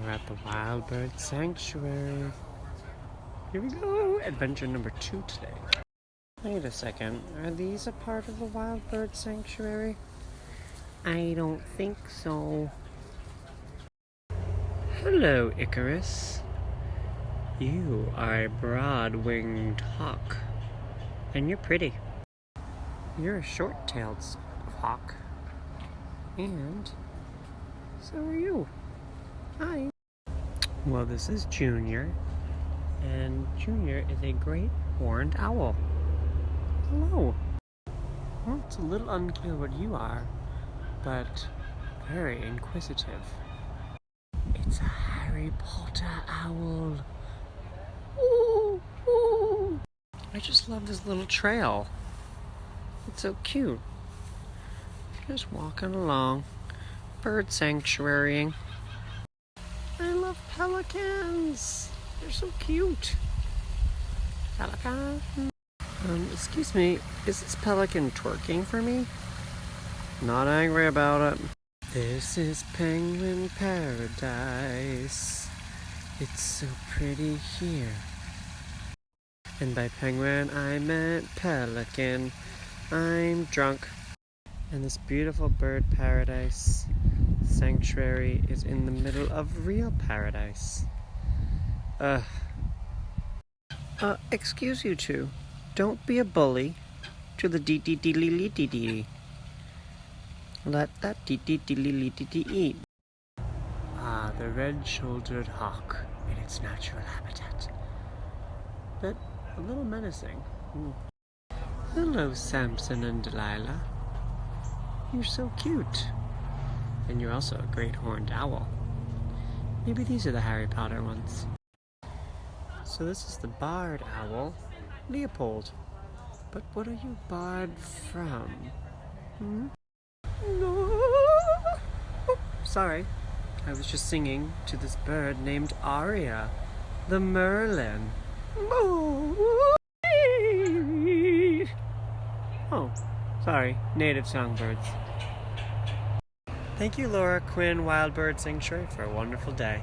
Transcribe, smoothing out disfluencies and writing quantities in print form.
We're at the Wild Bird Sanctuary. Here we go! Adventure number 2 today. Wait a second. Are these a part of the Wild Bird Sanctuary? I don't think so. Hello, Icarus. You are a broad-winged hawk. And you're pretty. You're a short-tailed hawk. And so are you. Hi. Well, this is Junior. And Junior is a great horned owl. Hello. Well, it's a little unclear what you are, but very inquisitive. It's a Harry Potter owl. Ooh, ooh. I just love this little trail. It's so cute. Just walking along. Bird sanctuarying. I love pelicans. They're so cute. Pelican. Excuse me, is this pelican twerking for me? Not angry about it. This is penguin paradise. It's so pretty here. And by penguin, I meant pelican. I'm drunk. And this beautiful bird paradise sanctuary is in the middle of real paradise. Excuse you two. Don't be a bully to the dee-dee-dee-lee-lee-dee-dee. Let that dee-dee-dee-lee-lee-dee-dee eat. Ah, the red-shouldered hawk in its natural habitat. But a little menacing. Hello, Samson and Delilah. You're so cute. And you're also a great horned owl. Maybe these are the Harry Potter ones. So this is the barred owl, Leopold. But what are you barred from? No. Oh, sorry. I was just singing to this bird named Aria, the Merlin. Oh, sorry. Native songbirds. Thank you, Laura Quinn, Wild Bird Sanctuary, for a wonderful day.